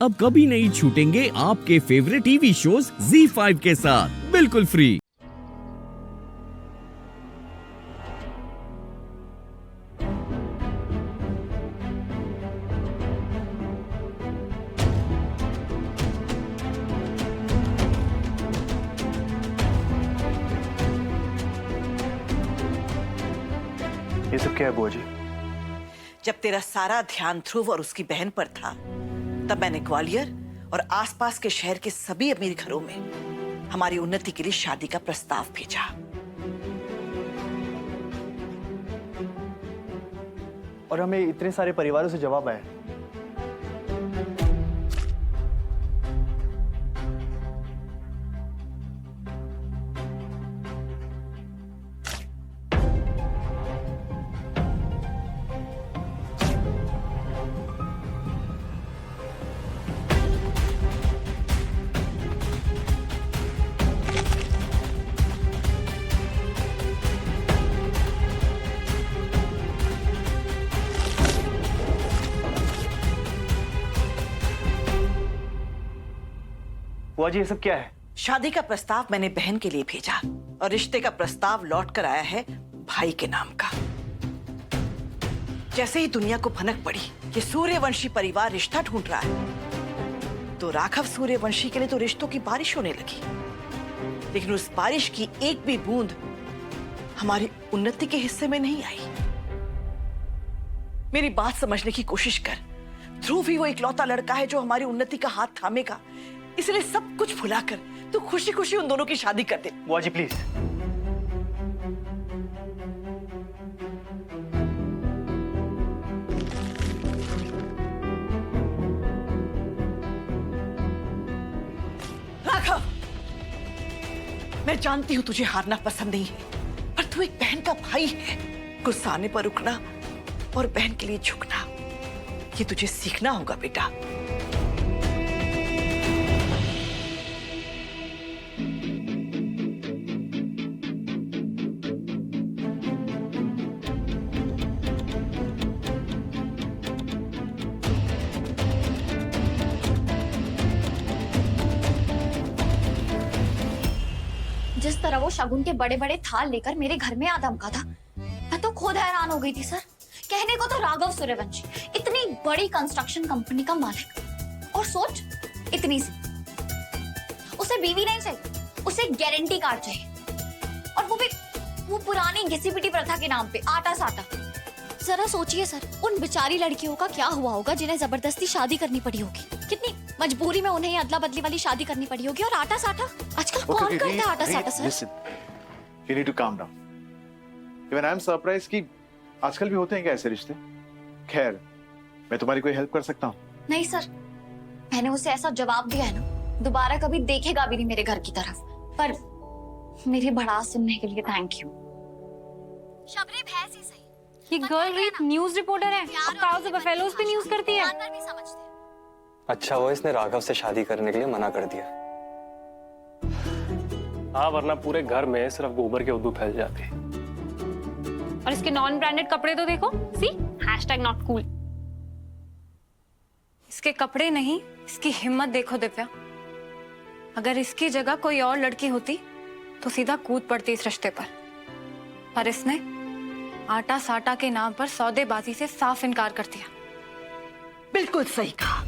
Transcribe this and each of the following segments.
अब कभी नहीं छूटेंगे आपके फेवरेट टीवी शोज ZEE5 के साथ बिल्कुल फ्री। ये सब क्या है बुआ जी? जब तेरा सारा ध्यान ध्रुव और उसकी बहन पर था, तब मैंने ग्वालियर और आसपास के शहर के सभी अमीर घरों में हमारी उन्नति के लिए शादी का प्रस्ताव भेजा। और हमें इतने सारे परिवारों से जवाब आया। बुआ जी ये सब क्या है? शादी का प्रस्ताव मैंने बहन के लिए भेजा और रिश्ते का प्रस्ताव लौट कर आया है भाई के नाम का। जैसे ही दुनिया को भनक पड़ी कि सूर्यवंशी परिवार रिश्ता ढूंढ रहा है, तो राघव सूर्यवंशी के लिए तो रिश्तों की बारिश होने लगी। लेकिन उस बारिश की एक भी बूंद हमारी उन्नति के हिस्से में नहीं आई। मेरी बात समझने की कोशिश कर। ध्रुव ही वो इकलौता लड़का है जो हमारी उन्नति का हाथ थामेगा। इसलिए सब कुछ भुलाकर तू खुशी खुशी उन दोनों की शादी कर दे। बुआ जी प्लीज। राघव, मैं जानती हूं तुझे हारना पसंद नहीं है, पर तू एक बहन का भाई है। गुस्सा आने पर रुकना और बहन के लिए झुकना, ये तुझे सीखना होगा बेटा। जिस तरह वो शगुन के बड़े बड़े थाल लेकर मेरे घर में आ धमका था, मैं तो खुद हैरान हो गई थी सर। कहने को तो राघव सूर्यवंशी इतनी बड़ी कंस्ट्रक्शन कंपनी का मालिक, और सोच इतनी सी उसे बीवी नहीं चाहिए, उसे गारंटी कार्ड चाहिए, और वो पुरानी घिसी-पिटी प्रथा के नाम पे आटा साटा। जरा सोचिए सर, उन बेचारी लड़कियों का क्या हुआ होगा जिन्हें जबरदस्ती शादी करनी पड़ी होगी। कितनी मजबूरी में उन्हें अदला बदली वाली शादी करनी पड़ी होगी। और आटा साटा आजकल कौन करता है आटा साटा sir? Listen, you need to calm down. Even I am surprised कि आजकल भी होते हैं क्या ऐसे रिश्ते? खैर, मैं तुम्हारी कोई हेल्प कर सकता हूँ? नहीं सर, मैंने उसे ऐसा जवाब दिया है ना, दोबारा कभी देखेगा भी नहीं मेरे घर की तरफ। पर मेरी भड़ास सुनने के लिए थैंक यू। शबरी भैंस ही सही, ये गर्ल रीड न्यूज रिपोर्टर है, काउज ऑफ बफेलोज पे न्यूज करती है। भी समझते हैं। अच्छा वो इसने राघव से शादी करने के लिए मना कर दिया। हाँ, वरना पूरे घर में सिर्फ गोबर के उद्दू फैल जाते। और इसके नॉन ब्रांडेड कपड़े तो देखो, सी #not cool। इसके कपड़े नहीं, इसकी हिम्मत देखो दिव्या। अगर इसकी जगह कोई और लड़की होती तो सीधा कूद पड़ती इस रिश्ते पर इसने आटा साटा के नाम पर सौदेबाजी से साफ इनकार कर दिया। बिल्कुल सही कहा।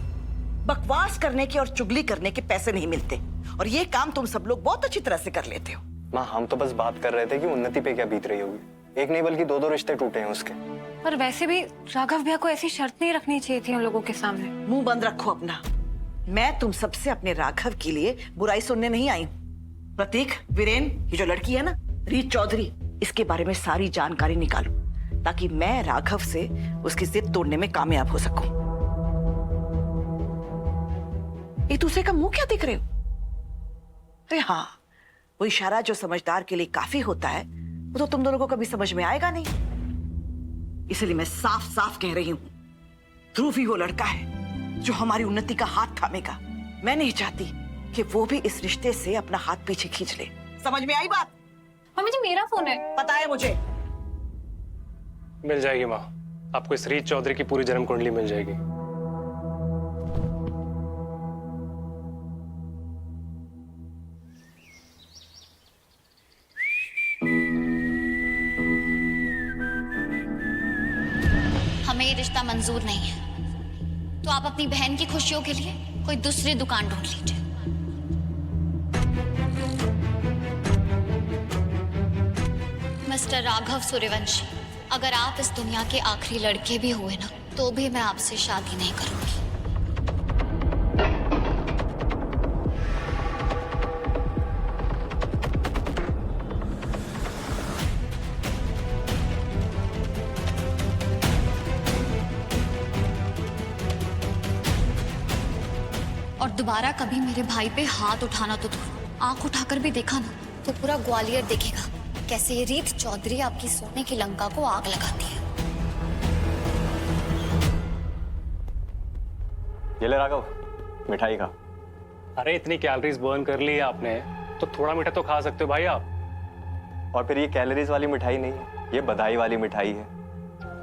बकवास करने के और चुगली करने के पैसे नहीं मिलते, और ये काम तुम सब लोग बहुत अच्छी तरह से कर लेते हो। माँ हम तो बस बात कर रहे थे कि उन्नति पे क्या बीत रही होगी। एक नहीं बल्कि दो रिश्ते टूटे हैं उसके। पर वैसे भी राघव भैया को ऐसी शर्त नहीं रखनी चाहिए थी उन लोगों के सामने। मुंह बंद रखो अपना। मैं तुम सबसे अपने राघव के लिए बुराई सुनने नहीं आई हूँ। प्रतीक, वीरेन, ये जो लड़की है ना रीत चौधरी, इसके बारे में सारी जानकारी निकालो, ताकि मैं राघव से उसकी जिद तोड़ने में कामयाब हो सकूं। एक दूसरे का मुंह क्या देख रहे हो? अरे हाँ, वो इशारा जो समझदार के लिए काफी होता है, वो तो तुम दोनों को कभी समझ में आएगा नहीं। इसलिए मैं साफ साफ कह रही हूं, ध्रुव ही वो लड़का है जो हमारी उन्नति का हाथ थामेगा। मैं नहीं चाहती कि वो भी इस रिश्ते से अपना हाथ पीछे खींच ले। समझ में आई बात? मम्मी जी मेरा फोन है। पता है मुझे। मिल जाएगी माँ, आपको इस रीत चौधरी की पूरी जन्म कुंडली मिल जाएगी। हमें ये रिश्ता मंजूर नहीं है, तो आप अपनी बहन की खुशियों के लिए कोई दूसरी दुकान ढूंढ लीजिए। मिस्टर राघव सूर्यवंशी, अगर आप इस दुनिया के आखिरी लड़के भी हुए ना, तो भी मैं आपसे शादी नहीं करूंगी। और दोबारा कभी मेरे भाई पे हाथ उठाना तो दूर, आंख उठाकर भी देखा ना तो पूरा ग्वालियर देखेगा कैसे ये रीत चौधरी आपकी सोने की लंका को आग लगाती है। ये ले राघव, मिठाई खा। अरे इतनी कैलोरीज बर्न कर ली है आपने, तो थोड़ा मीठा तो खा सकते हो भाई आप। और फिर ये कैलोरीज वाली मिठाई नहीं है, ये बधाई वाली मिठाई है।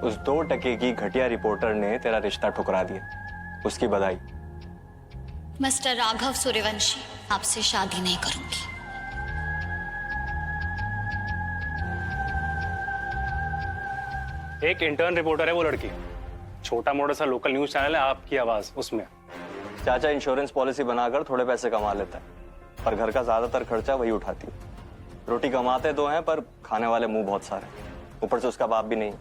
उस 2 टके की घटिया रिपोर्टर ने तेरा रिश्ता ठुकरा दिया, उसकी बधाई। मिस्टर राघव सूर्यवंशी, आपसे शादी नहीं करूंगी। एक इंटर्न रिपोर्टर है वो लड़की, छोटा मोटा सा लोकल न्यूज चैनल है आपकी आवाज उसमें। चाचा इंश्योरेंस पॉलिसी बनाकर थोड़े पैसे कमा लेता है, पर घर का ज्यादातर खर्चा वही उठाती है। रोटी कमाते तो हैं, पर खाने वाले मुंह बहुत सारे, ऊपर से उसका बाप भी नहीं।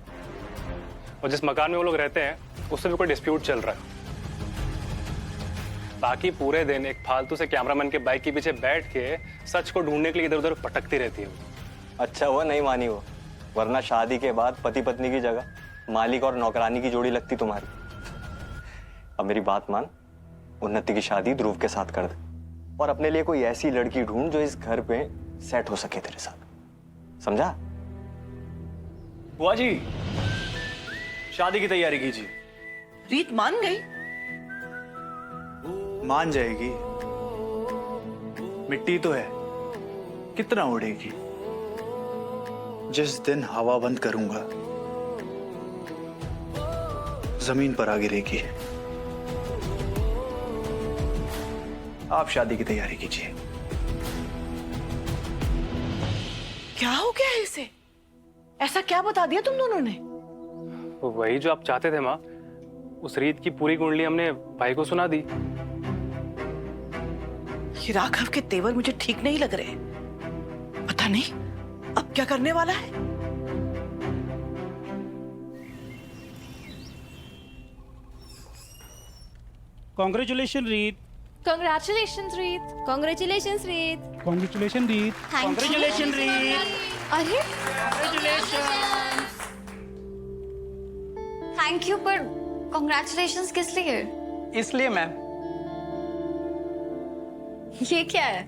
और जिस मकान में वो लोग रहते हैं उससे भी कोई डिस्प्यूट चल रहा है। बाकी पूरे दिन एक फालतू से कैमरामैन के बाइक के पीछे बैठ के सच को ढूंढने के लिए इधर उधर भटकती रहती है। अच्छा हुआ नहीं मानी वो, वरना शादी के बाद पति पत्नी की जगह मालिक और नौकरानी की जोड़ी लगती तुम्हारी। अब मेरी बात मान, उन्नति की शादी ध्रुव के साथ कर दे, और अपने लिए कोई ऐसी लड़की ढूंढ जो इस घर पे सेट हो सके तेरे साथ, समझा? बुआ जी, शादी की तैयारी कीजिए। रीत मान गई। मान जाएगी, मिट्टी तो है, कितना उड़ेगी। जिस दिन हवा बंद करूंगा, जमीन पर आ गिरेगी। आप शादी की तैयारी कीजिए। क्या हो गया है इसे? ऐसा क्या बता दिया तुम दोनों ने? तो वही जो आप चाहते थे माँ, उस रीत की पूरी कुंडली हमने भाई को सुना दी। ये राघव के तेवर मुझे ठीक नहीं लग रहे। पता नहीं अब क्या करने वाला है। कॉन्ग्रेचुलेशन रीत। Congratulations, Reet. Congratulations, Reet. Congratulation रीत। कांग्रेचुलेशन रीत। अरे थैंक यू, पर कॉन्ग्रेचुलेशंस किस लिए? इसलिए मैम, ये क्या है?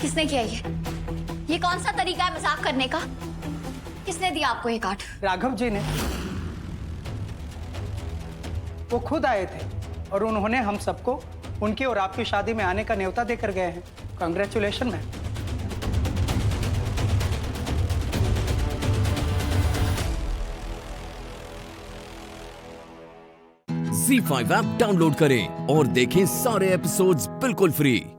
किसने किया ये कौन सा तरीका है मजाक करने का? किसने दिया आपको ये कार्ड? राघव जी ने। वो खुद आए थे और उन्होंने हम सबको उनकी और आपकी शादी में आने का न्योता देकर गए हैं। Congratulation ma'am. Z5 app download करें और देखें सारे एपिसोड्स बिल्कुल फ्री।